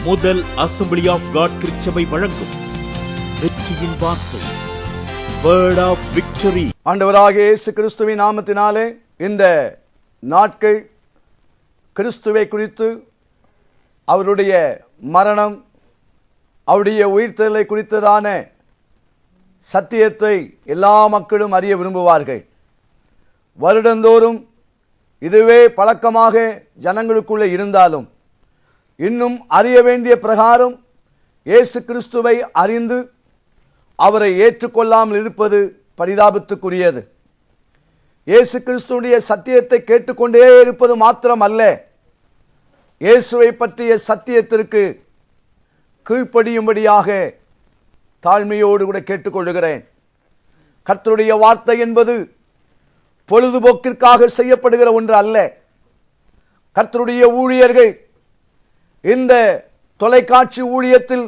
முதல் assembly of God திருச்சபை வழங்கும் வெற்றியின் வார்த்தை, வேர்ட் ஆஃப் விக்டரி. ஆண்டவராகிய இயேசு கிறிஸ்துவின் நாமத்தினாலே இந்த நாட்கள் கிறிஸ்துவை குறித்து, அவருடைய மரணம், அவருடைய உயிர்த்தெழுதலை குறித்ததான சத்தியத்தை எல்லா மக்களும் அறிய விரும்புவார்கள். வருடந்தோறும் இதுவே பழக்கமாக ஜனங்களுக்குள்ளே இருந்தாலும், இன்னும் அறிய வேண்டிய பிரகாரம் இயேசு கிறிஸ்துவை அறிந்து அவரை ஏற்றுக்கொள்ளாமல் இருப்பது பரிதாபத்துக்குரியது. இயேசு கிறிஸ்துவுடைய சத்தியத்தை கேட்டுக்கொண்டே இருப்பது மாத்திரம் அல்ல, இயேசுவை பற்றிய சத்தியத்திற்கு கீழ்ப்படியும்படியாக தாழ்மையோடு கூட கேட்டுக்கொள்கிறேன். கர்த்தருடைய வார்த்தை என்பது பொழுதுபோக்கிற்காக செய்யப்படுகிற ஒன்று அல்ல. கர்த்தருடைய ஊழியர்கள் இந்த தொலைக்காட்சி ஊழியத்தில்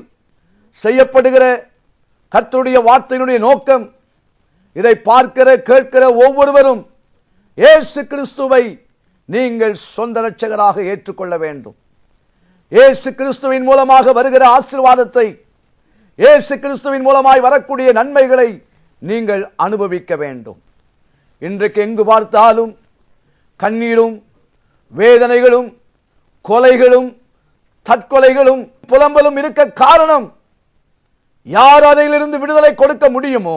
செய்யப்படுகிற கர்த்தருடைய வார்த்தையினுடைய நோக்கம், இதை பார்க்கிற கேட்கிற ஒவ்வொருவரும் இயேசு கிறிஸ்துவை நீங்கள் சொந்த இரட்சகராக ஏற்றுக்கொள்ள வேண்டும். இயேசு கிறிஸ்துவின் மூலமாக வருகிற ஆசீர்வாதத்தை, இயேசு கிறிஸ்துவின் மூலமாய் வரக்கூடிய நன்மைகளை நீங்கள் அனுபவிக்க வேண்டும். இன்றைக்கு எங்கு பார்த்தாலும் கண்ணீரும் வேதனைகளும் கொலைகளும் தற்கொலைகளும் புலம்பலும் இருக்க காரணம், யார் அதிலிருந்து விடுதலை கொடுக்க முடியுமோ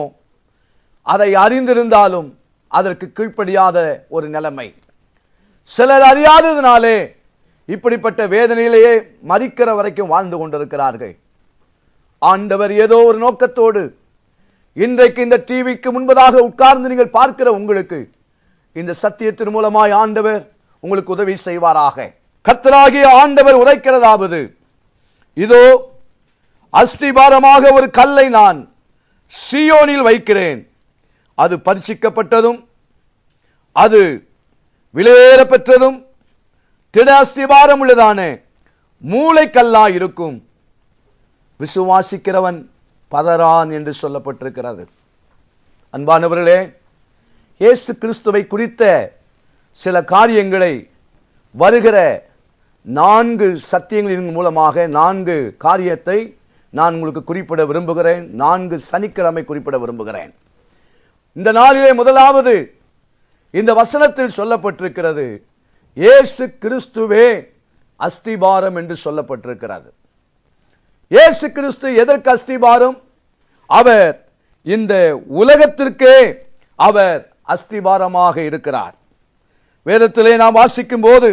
அதை அறிந்திருந்தாலும் அதற்கு கீழ்ப்படியாத ஒரு நிலைமை. சிலர் அறியாததினாலே இப்படிப்பட்ட வேதனையிலேயே மரிக்கிற வரைக்கும் வாழ்ந்து கொண்டிருக்கிறார்கள். ஆண்டவர் ஏதோ ஒரு நோக்கத்தோடு இன்றைக்கு இந்த டிவிக்கு முன்பதாக உட்கார்ந்து நீங்கள் பார்க்கிற உங்களுக்கு இந்த சத்தியத்தின் மூலமாய் ஆண்டவர் உங்களுக்கு உதவி செய்வாராக. கர்த்தராகிய ஆண்டவர் உரைக்கிறதாவது, இதோ அஸ்திபாரமாக ஒரு கல்லை நான் சீயோனில் வைக்கிறேன், அது பரிசுக்கப்பட்டதும் அது விலையேற பெற்றதும் திட அஸ்திபாரம் உள்ளதான மூளைக்கல்லாய் இருக்கும், விசுவாசிக்கிறவன் பதறான் என்று சொல்லப்பட்டிருக்கிறது. அன்பானவர்களே, இயேசு கிறிஸ்துவை குறித்த சில காரியங்களை வருகிற 4 சத்தியங்களின் மூலமாக 4 காரியத்தை நான் உங்களுக்கு குறிப்பிட விரும்புகிறேன். 4 சனிக்கிழமை குறிப்பிட விரும்புகிறேன். இந்த நாளிலே முதலாவது இந்த வசனத்தில் சொல்லப்பட்டிருக்கிறது, இயேசு கிறிஸ்துவே அஸ்திபாரம் என்று சொல்லப்பட்டிருக்கிறது. இயேசு கிறிஸ்து எதற்கு அஸ்திபாரம்? அவர் இந்த உலகத்திற்கே அவர் அஸ்திபாரமாக இருக்கிறார். வேதத்திலே நாம் வாசிக்கும் போது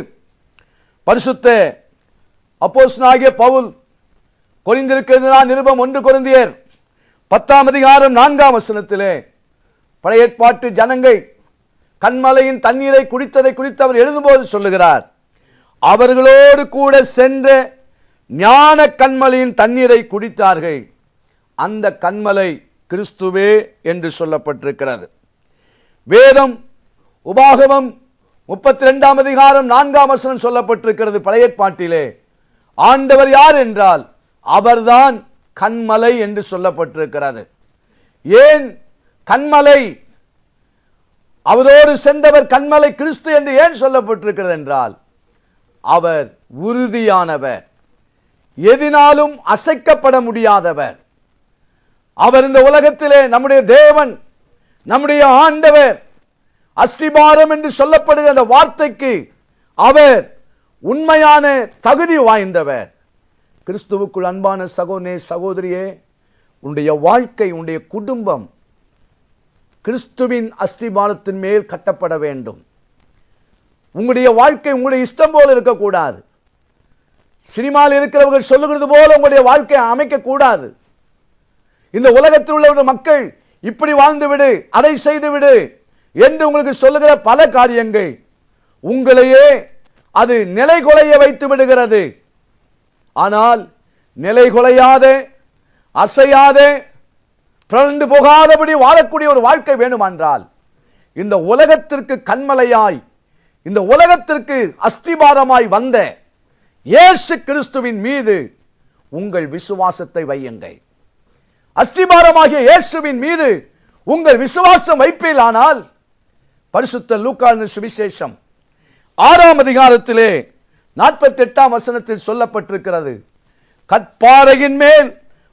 பரிசுத்த அப்போஸ்தலனாகிய பவுல் கொரிந்தியருக்கு நிருபம் 1 கொரிந்தியர் 10ஆம் அதிகாரம் 4ஆம் வசனத்திலே பழைய ஏற்பாட்டு ஜனங்கள் கன்மலையின் தண்ணீரை குடித்ததை குறித்து அவர் எழுதும்போது சொல்லுகிறார், அவர்களோடு கூட சென்ற ஞான கன்மலையின் தண்ணீரை குடித்தார்கள், அந்த கன்மலை கிறிஸ்துவே என்று சொல்லப்பட்டிருக்கிறது. வேதம் உபாகமம் 32ஆம் அதிகாரம் 4ஆம் வசனம் சொல்லப்பட்டிருக்கிறது. பழைய ஏற்பாட்டிலே ஆண்டவர் யார் என்றால் அவர்தான் கன்மலை என்று சொல்லப்பட்டிருக்கிறது. ஏன் கன்மலை? அவரோடு சென்றவர் கன்மலை கிறிஸ்து என்று ஏன் சொல்லப்பட்டிருக்கிறது என்றால், அவர் உறுதியானவர், எதினாலும் அசைக்கப்பட முடியாதவர். அவர் இந்த உலகத்திலே நம்முடைய தேவன், நம்முடைய ஆண்டவர், அஸ்திபாரம் என்று சொல்லப்படுகிற அந்த வார்த்தைக்கு அவர் உண்மையான தகுதி வாய்ந்தவர். கிறிஸ்துவுக்குள் அன்பான சகோதரனே சகோதரியே, உன்னுடைய வாழ்க்கை, உன்னுடைய குடும்பம் கிறிஸ்துவின் அஸ்திபாரத்தின் மேல் கட்டப்பட வேண்டும். உங்களுடைய வாழ்க்கை உங்களுடைய இஷ்டம் போல இருக்கக்கூடாது. சினிமாவில் இருக்கிறவர்கள் சொல்லுகிறது போல உங்களுடைய வாழ்க்கையை அமைக்க கூடாது. இந்த உலகத்தில் உள்ள மக்கள் இப்படி வாழ்ந்து விடு, அதை செய்து விடு என்று உங்களுக்கு சொல்லுகிற பல காரியங்கள் உங்களையே அது நிலைகுலைய வைத்து விடுகிறது. ஆனால் நிலைகுலையாத, அசையாத, பிறந்து போகாதபடி வாழக்கூடிய ஒரு வாழ்க்கை வேண்டுமென்றால், இந்த உலகத்திற்கு கன்மலையாய், இந்த உலகத்திற்கு அஸ்திபாரமாய் வந்த இயேசு கிறிஸ்துவின் மீது உங்கள் விசுவாசத்தை வையுங்கள். அஸ்திபாரமாகிய இயேசுவின் மீது உங்கள் விசுவாசம் வைப்பீர்களானால், பரிசுத்த லூக்கா சுவிசேஷம் 6ஆம் அதிகாரத்திலே 48ஆம் வசனத்தில் சொல்லப்பட்டிருக்கிறது, கற்பாறையின் மேல்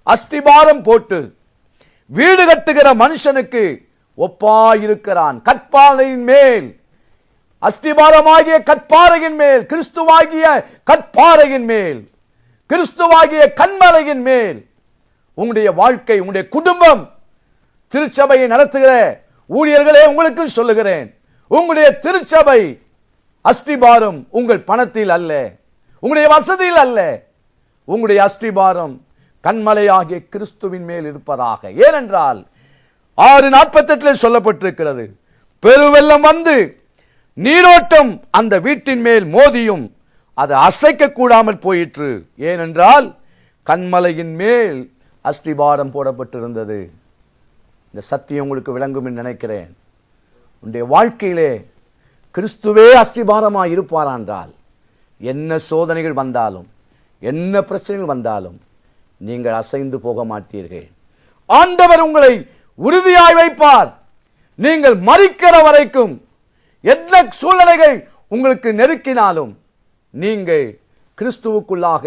அஸ்திபாரம் போட்டு வீடு கட்டுகிற மனுஷனுக்கு ஒப்பாயிருக்கிறான். கற்பாறையின் மேல், அஸ்திபாரமாகிய கற்பாறையின் மேல், கிறிஸ்துவாகிய கற்பாறையின் மேல், கிறிஸ்துவாகிய கன்மலையின் மேல் உங்களுடைய வாழ்க்கை, உங்களுடைய குடும்பம், திருச்சபையை நடத்துகிற ஊழியர்களே உங்களுக்கு சொல்லுகிறேன், உங்களுடைய திருச்சபை அஸ்திபாரம் உங்கள் பணத்தில் அல்ல, உங்களுடைய வசதியில் அல்ல. உங்களுடைய அஸ்திபாரம் கன்மலையாகிய கிறிஸ்துவின் மேல் இருப்பதாக. ஏனென்றால் 6:48 சொல்லப்பட்டிருக்கிறது, பெருவெள்ளம் வந்து நீரோட்டம் அந்த வீட்டின் மேல் மோதியும் அது அசைக்க கூடாமல் போயிற்று. ஏனென்றால் கன்மலையின் மேல் அஸ்திபாரம் போடப்பட்டிருந்தது. இந்த சத்தியம் உங்களுக்கு விளங்கும் என்று நினைக்கிறேன். உன்னுடைய வாழ்க்கையிலே கிறிஸ்துவே அஸ்திபாரமாய் இருப்பாரானால் என்ன சோதனைகள் வந்தாலும், என்ன பிரச்சனைகள் வந்தாலும் நீங்கள் அசைந்து போக மாட்டீர்கள். ஆண்டவர் உங்களை உறுதியாய் வைப்பார். நீங்கள் மரிக்கிற வரைக்கும் என்ன சூழ்நிலைகள் உங்களுக்கு நெருக்கினாலும் நீங்கள் கிறிஸ்துவுக்குள்ளாக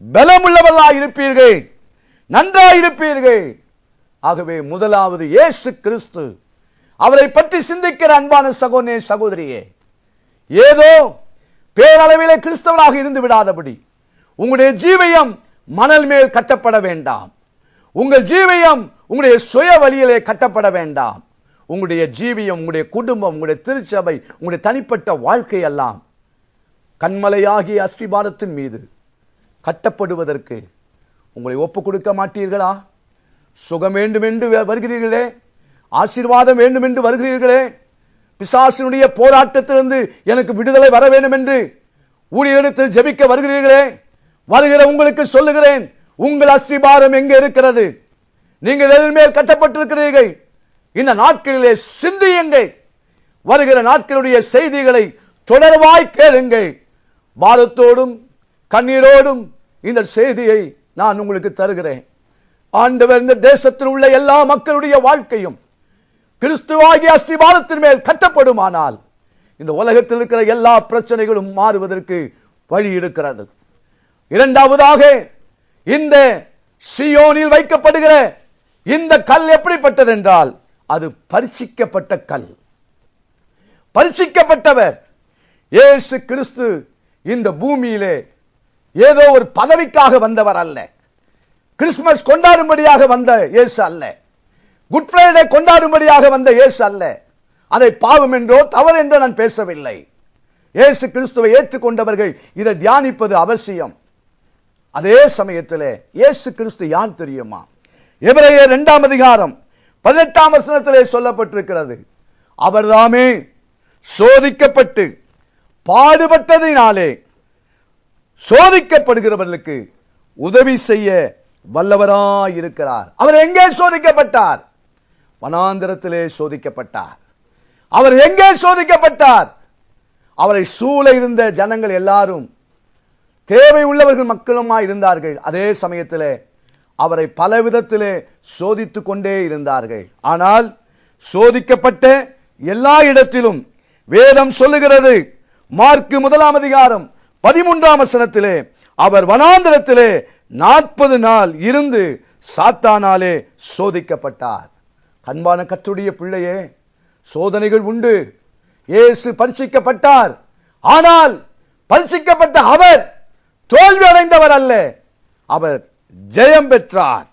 பலமுள்ளவர்களாய் இருப்பீர்கள், நன்றாயிருப்பீர்கள். ஆகவே முதலாவது இயேசு கிறிஸ்து, அவரை பற்றி சிந்திக்கிற அன்பான சகோதரனே, சகோதரியே, ஏதோ பேரளவிலே கிறிஸ்தவராக இருந்து விடாதபடி உங்களுடைய ஜீவியம் மணல் மேல் கட்டப்பட வேண்டாம். உங்கள் ஜீவியம் உங்களுடைய சுய வழியிலே கட்டப்பட வேண்டாம். உங்களுடைய ஜீவியம், உங்களுடைய குடும்பம், உங்களுடைய திருச்சபை, உங்களுடைய தனிப்பட்ட வாழ்க்கை எல்லாம் கன்மலையாகிய அஸ்திபாரத்தின் மீது கட்டப்படுவதற்கு உங்களை ஒப்பு கொடுக்க மாட்டீர்களா? சுகம் வேண்டும் என்று வருகிறீர்களே, ஆசீர்வாதம் வேண்டும் என்று வருகிறீர்களே, பிசாசினுடைய போராட்டத்திலிருந்து எனக்கு விடுதலை வர வேண்டும் என்று ஊழியரிடத்தில் ஜெபிக்க வருகிறீர்களே, வருகிற உங்களுக்கு சொல்லுகிறேன், உங்கள் அஸ்திபாரம் எங்கே இருக்கிறது? நீங்கள் எதன் மேல் கட்டப்பட்டிருக்கிறீர்கள்? இந்த நாட்களிலே சிந்தியுங்கள். வருகிற நாட்களுடைய செய்திகளை தொடர்வாய் கேளுங்கள். பாரத்தோடும் கண்ணீரோடும் இந்த செய்தியை நான் உங்களுக்கு தருகிறேன். ஆண்டவர் இந்த தேசத்தில் உள்ள எல்லா மக்களுடைய வாழ்க்கையும் கிறிஸ்துவாகிய அஸ்திபாரத்தின் மேல் கட்டப்படுமானால் இந்த உலகத்தில் இருக்கிற எல்லா பிரச்சனைகளும் மாறுவதற்கு வழி இருக்கிறது. இரண்டாவதாக, இந்த சியோனில் வைக்கப்படுகிற இந்த கல் எப்படிப்பட்டது என்றால், அது பரிசிக்கப்பட்ட கல். பரிசிக்கப்பட்டவர் இயேசு கிறிஸ்து இந்த பூமியிலே ஏதோ ஒரு பதவிக்காக வந்தவர் அல்ல. கிறிஸ்துமஸ் கொண்டாடும்படியாக வந்த இயேசு அல்ல. குட் ஃப்ரைடே கொண்டாடும்படியாக வந்த இயேசு அல்ல. அதை பாவம் என்றோ தவறு என்றோ நான் பேசவில்லை. இயேசு கிறிஸ்துவை ஏற்றுக்கொண்டவர்கள் இதை தியானிப்பது அவசியம். அதே சமயத்தில் இயேசு கிறிஸ்து யார் தெரியுமா? எபிரேயர் 2:18 சொல்லப்பட்டிருக்கிறது, அவர்தாமே சோதிக்கப்பட்டு பாடுபட்டதினாலே சோதிக்கப்படுகிறவர்களுக்கு உதவி செய்ய வல்லவராயிருக்கிறார். அவர் எங்கே சோதிக்கப்பட்டார்? வனாந்திரத்திலே சோதிக்கப்பட்டார். அவர் எங்கே சோதிக்கப்பட்டார்? அவரை சூழ இருந்த ஜனங்கள் எல்லாரும் தேவை உள்ளவர்கள் மக்களுமாய் இருந்தார்கள். அதே சமயத்திலே அவரை பல விதத்திலே சோதித்து கொண்டே இருந்தார்கள். ஆனால் சோதிக்கப்பட்ட எல்லா இடத்திலும் வேதம் சொல்லுகிறது, மார்க்கு 1:13 அவர் வனாந்திரத்திலே 40 நாள் இருந்து சாத்தானாலே சோதிக்கப்பட்டார். அன்பான கர்த்தருடைய பிள்ளையே, சோதனைகள் உண்டு. இயேசு பரீட்சிக்கப்பட்டார். ஆனால் பரீட்சிக்கப்பட்ட அவர் தோல்வி அடைந்தவர் அல்ல, அவர் ஜெயம் பெற்றார்.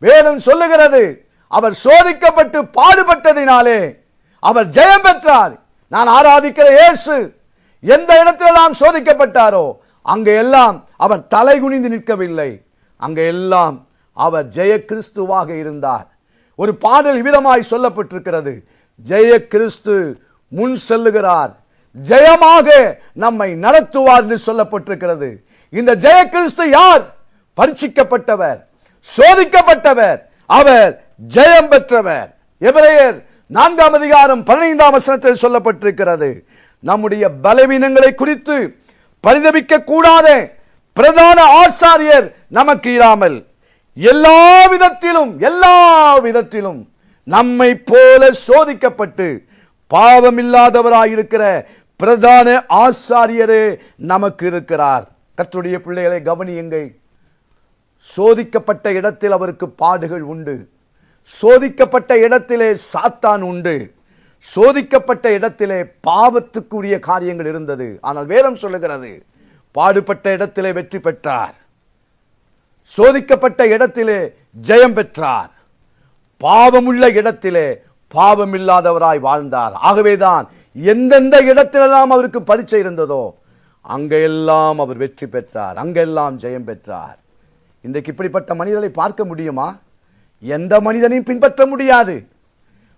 வேதம் சொல்லுகிறது, அவர் சோதிக்கப்பட்டு பாடுபட்டதினாலே அவர் ஜெயம் பெற்றார். நான் ஆராதிக்கிற இயேசு எந்த இடத்திலெல்லாம் சோதிக்கப்பட்டாரோ அங்கே எல்லாம் அவர் தலை குனிந்து நிற்கவில்லை. அங்கே எல்லாம் அவர் ஜெய கிறிஸ்துவாக இருந்தார். ஒரு பாடல் விதமாய் சொல்லப்பட்டிருக்கிறது, ஜெய கிறிஸ்து முன் செல்லுகிறார், ஜெயமாக நம்மை நடத்துவார் என்று சொல்லப்பட்டிருக்கிறது. இந்த ஜெய கிறிஸ்து யார்? பரீட்சிக்கப்பட்டவர், சோதிக்கப்பட்டவர், அவர் ஜெயம் பெற்றவர். எபிரேயர் 4:15 சொல்லப்பட்டிருக்கிறது, நம்முடைய பலவீனங்களை குறித்து பரிதபிக்க கூடாத பிரதான ஆசாரியர் நமக்கு இராமல் எல்லா விதத்திலும் நம்மை போல சோதிக்கப்பட்டு பாவமில்லாதவராயிருக்கிற பிரதான ஆசாரியரே நமக்கு இருக்கிறார். கர்த்தருடைய பிள்ளைகளை கவனியுங்கள். சோதிக்கப்பட்ட இடத்தில் அவருக்கு பாடுகள் உண்டு. சோதிக்கப்பட்ட இடத்திலே சாத்தான் உண்டு. சோதிக்கப்பட்ட இடத்திலே பாவத்துக்குரிய காரியங்கள் இருந்தது. ஆனால் வேதம் சொல்லுகிறது, பாடுபட்ட இடத்திலே வெற்றி பெற்றார். சோதிக்கப்பட்ட இடத்திலே ஜெயம் பெற்றார். பாவமுள்ள இடத்திலே பாவம் இல்லாதவராய் வாழ்ந்தார். ஆகவேதான் எந்தெந்த இடத்திலெல்லாம் அவருக்கு பரீட்சை இருந்ததோ அங்கெல்லாம் அவர் வெற்றி பெற்றார், அங்கெல்லாம் ஜெயம் பெற்றார். இன்றைக்கு இப்படிப்பட்ட மனிதர்களை பார்க்க முடியுமா? எந்த மனிதனையும் பின்பற்ற முடியாது.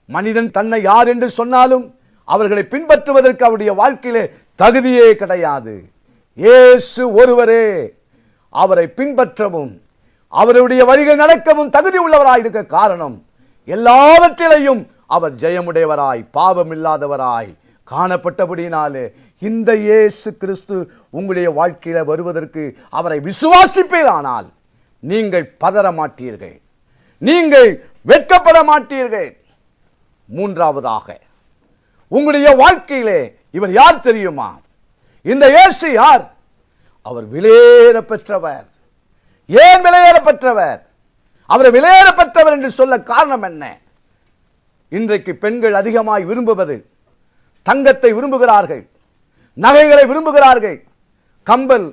மனிதன் தன்னை யார் என்று சொன்னாலும் அவர்களை பின்பற்றுவதற்கு அவருடைய வாழ்க்கையிலே தகுதியே கிடையாது. இயேசு ஒருவரே அவரை பின்பற்றவும் அவருடைய வழிகள் நடக்கவும் தகுதி உள்ளவராயிருக்க காரணம், எல்லாவற்றிலையும் அவர் ஜெயமுடையவராய் பாவம் இல்லாதவராய் காணப்பட்டபடியினாலே இந்த இயேசு கிறிஸ்து உங்களுடைய வாழ்க்கையில வருவதற்கு அவரை விசுவாசிப்பீரானால் நீங்கள் பதற மாட்டீர்கள், நீங்கள் வெட்கப்பட மாட்டீர்கள். மூன்றாவதாக, உங்களுடைய வாழ்க்கையிலே இவர் யார் தெரியுமா? இந்த இயேசு யார்? அவர் விலையேற பெற்றவர். ஏன் விலையேற பெற்றவர்? அவரை விலையேற பெற்றவர் என்று சொல்ல காரணம் என்ன? இன்றைக்கு பெண்கள் அதிகமாய் விரும்புவது தங்கத்தை விரும்புகிறார்கள், நகைகளை விரும்புகிறார்கள், கம்பல்,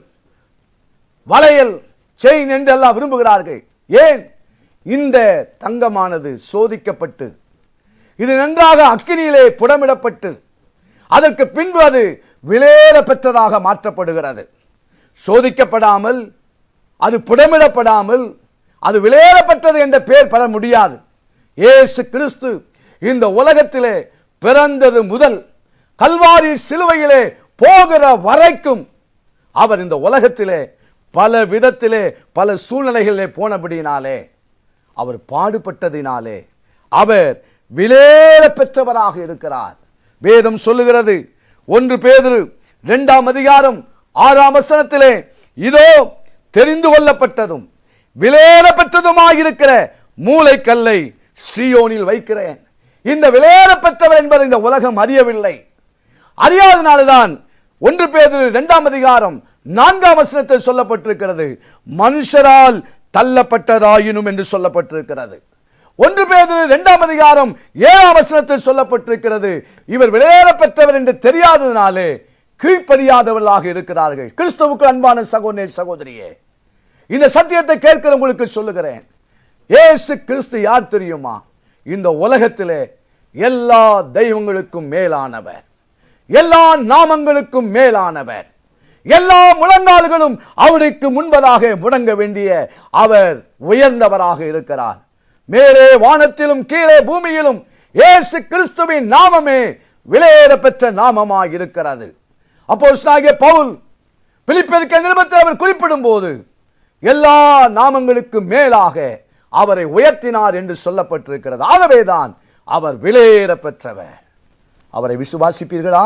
வளையல், செயின் என்றெல்லாம் விரும்புகிறார்கள். ஏன்? இந்த தங்கமானது சோதிக்கப்பட்டு இது நன்றாக அக்கினியிலே புடமிடப்பட்டு அதற்கு பின்பு அது விலையேற பெற்றதாக மாற்றப்படுகிறது. சோதிக்கப்படாமல், அது புடமிடப்படாமல் அது விலையேறப்பட்டது என்ற பெயர் பெற முடியாது. இயேசு கிறிஸ்து இந்த உலகத்திலே பிறந்தது முதல் கல்வாரி சிலுவையிலே போகிற வரைக்கும் அவர் இந்த உலகத்திலே பல விதத்திலே பல சூழ்நிலைகளிலே போனபடியினாலே, அவர் பாடுபட்டதினாலே அவர் விலையேற பெற்றவராக இருக்கிறார். வேதம் சொல்லுகிறது, 1 பேதுரு 2ஆம் அதிகாரம் 6ஆம் வசனத்திலே, இதோ தெரிந்து கொள்ளப்பட்டதும் விலையேற பெற்றதுமாயிருக்கிற மூலைக்கல்லை சீயோனில் வைக்கிறேன். இந்த விலையேற பெற்றவர் என்பதை இந்த உலகம் அறியவில்லை. அறியாதனால்தான் 1 பேதுரு 2ஆம் அதிகாரம் 4ஆம் வசனத்தில் சொல்லப்பட்டிருக்கிறது, மனுஷரால் தள்ளப்பட்டதாயினும் என்று சொல்லப்பட்டிருக்கிறது. 1 பேதுரு 2ஆம் அதிகாரம் 7ஆம் வசனத்தில் சொல்லப்பட்டிருக்கிறது, இவர் விலையேற பெற்றவர் என்று தெரியாததினாலே கீழ்ப்படியாதவர்களாக இருக்கிறார்கள். கிறிஸ்துவுக்கு அன்பான சகோதரனே சகோதரியே, இந்த சத்தியத்தை கேட்கிற உங்களுக்கு சொல்லுகிறேன், இயேசு கிறிஸ்து யார் தெரியுமா? இந்த உலகத்திலே எல்லா தெய்வங்களுக்கும் மேலானவர், எல்லா நாமங்களுக்கும் மேலானவர், எல்லா முழங்கால்களும் அவருக்கு முன்பதாக முடங்க வேண்டிய அவர் உயர்ந்தவராக இருக்கிறார். மேலே வானத்திலும் கீழே பூமியிலும் இயேசு கிறிஸ்துவின் நாமமே விலையேற பெற்ற நாமமாய் இருக்கிறது. அப்போஸ்தலனாகிய பவுல் பிலிப்பியருக்கு நிருபத்தில் அவர் குறிப்பிடும் போது எல்லா நாமங்களுக்கும் மேலாக அவரை உயர்த்தினார் என்று சொல்லப்பட்டிருக்கிறது. ஆகவேதான் அவர் விலையேற பெற்றவர். அவரை விசுவாசிப்பீர்களா?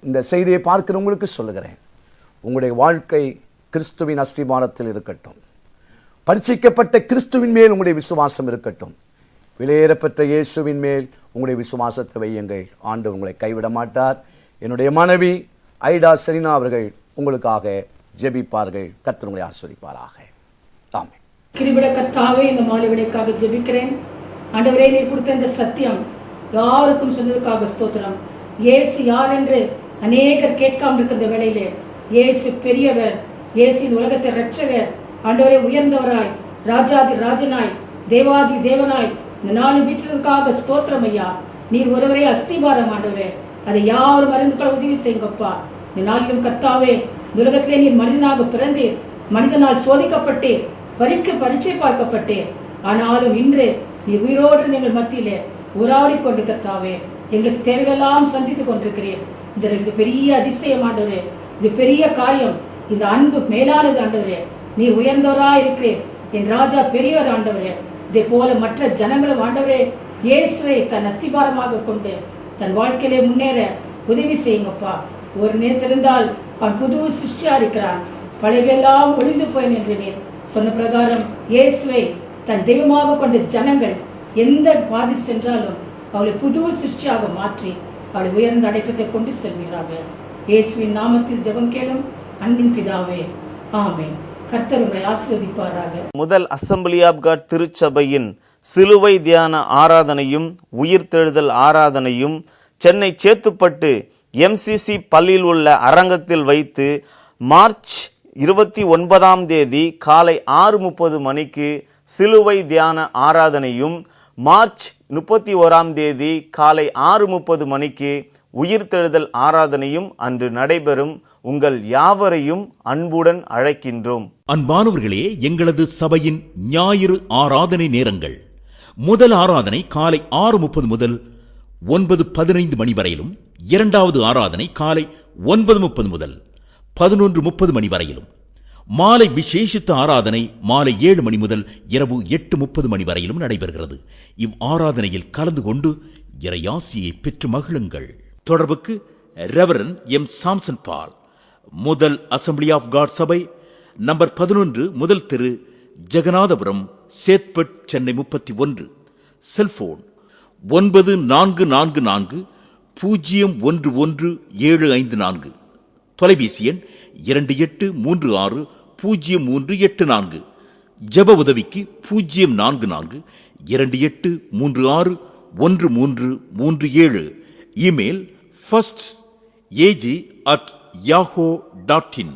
இந்த செய்தியை பார்க்கிறவங்களுக்கு சொல்லுகிறேன், உங்களுடைய வாழ்க்கை கிறிஸ்துவின் அஸ்திபாரத்தில் இருக்கட்டும். பரிசுத்தப்பட்ட கிறிஸ்துவின் மேல் உங்களுடைய விசுவாசம் இருக்கட்டும். விலையேற பெற்ற இயேசுவின் மேல் உங்களுடைய விசுவாசத்தை வையுங்கள். ஆண்டவர் உங்களை கைவிட மாட்டார். என்னுடைய மனைவி ஐடா செலினா அவர்கள் உங்களுக்காக ஜெபிப்பார்கள். கர்த்தர் உங்களை ஆசீர்வதிப்பாராக. ஆமென். கிருபையுள்ள கர்த்தாவே, இந்த மாலை வேளைக்காக ஜெபிக்கிறேன். ஆண்டவரே, நீர் கொடுத்த இந்த சத்தியம் யாருக்கும் சொன்னதுக்காக ஸ்தோத்திரம். இயேசு யார் என்று அநேகர் கேட்காமல் இருக்கின்ற வேளையிலே, இயேசு பெரியவர், இயேசு இந்த உலகத்தை ரட்சகர், ஆண்டவரே உயர்ந்தவராய், ராஜாதி ராஜனாய், தேவாதி தேவனாய் இந்த நாலு வீட்டிற்காக ஸ்தோத்திரம் ஐயா. நீர் ஒருவரே அஸ்திபாரம் ஆண்டவரே, அதை யாரும் அறிந்து கொள்ள உதவி செய்யுங்கப்பா. இந்த நாளிலும் கர்த்தாவே, இந்த உலகத்திலே நீர் மனிதனாக பிறந்தீர், மனிதனால் சோதிக்கப்பட்டீர், பரீட்சை பார்க்கப்பட்டீர். ஆனாலும் இன்று நீர் உயிரோடு எங்கள் மத்தியிலே உராடி கொண்டு கர்த்தாவே எங்களுக்கு தேவையெல்லாம் சந்தித்துக் கொண்டிருக்கிறீர். இந்த பெரிய அதிசயம் ஆண்டவரே, இது பெரிய காரியம், இந்த அன்பு மேலானது ஆண்டவரே. நீர் உயர்ந்தவராய் இருக்கிறீர், என் ராஜா பெரியவர் ஆண்டவரே. இதே போல மற்ற ஜனங்களும் ஆண்டவரே இயேசுவை தன் அஸ்திபாரமாக கொண்டு தன் வாழ்க்கையிலே முன்னேற உதவி செய்யுங்கப்பா. ஒரு நேரத்திருந்தால் அவன் புது சிருஷ்டியா இருக்கிறான், பழையெல்லாம் ஒளிந்து போயேன் என்று நீர் சொன்ன பிரகாரம் இயேசுவை தன் தெய்வமாக கொண்ட ஜனங்கள் எந்த பாதையில் சென்றாலும் அவளை புது சிருஷ்டியாக மாற்றி அவளை உயர்ந்த அடைக்கத்தை கொண்டு செல்கிறார்கள். இயேசுவின் நாமத்தில் ஜெபம் கேளும் அன்பின் பிதாவே, ஆமென். கர்த்தர் உங்களை ஆசீர்வதிப்பாராக. முதல் அசெம்பிளி ஆஃப் காட் திருச்சபையின் சிலுவை தியான ஆராதனையும் உயிர்த்தெழுதல் ஆராதனையும் சென்னை சேத்துப்பட்டு MCC பள்ளியில் உள்ள அரங்கத்தில் வைத்து மார்ச் 29 காலை 6:30 மணிக்கு சிலுவை தியான ஆராதனையும் மார்ச் 31 காலை 6:30 மணிக்கு உயிர்த்தெழுதல் ஆராதனையும் அன்று நடைபெறும். உங்கள் யாவரையும் அன்புடன் அழைக்கின்றோம். அன்பானவர்களே, எங்களது சபையின் ஞாயிறு ஆராதனை நேரங்கள்: முதல் ஆராதனை காலை 6:30 முதல் 9:15 மணி வரையிலும், இரண்டாவது ஆராதனை காலை 9:30 முதல் 11:30 மணி வரையிலும், மாலை விசேஷித்த ஆராதனை மாலை 7 மணி முதல் இரவு 8:30 மணி வரையிலும் நடைபெறுகிறது. இவ் ஆராதனையில் கலந்து கொண்டு இறையாசியை பெற்று மகிழுங்கள். தொடர்புக்கு ரெவரண்ட் M. சாம்சன் பால், முதல் அசெம்பிளி ஆஃப் காட் சபை, நம்பர் 11, முதல் தெரு, ஜெகநாதபுரம், சேத்பட், சென்னை 31. செல்போன் 9444011754. தொலைபேசி எண் 28360384. ஜெப உதவிக்கு 04428361337. Email firstag@yahoo.in.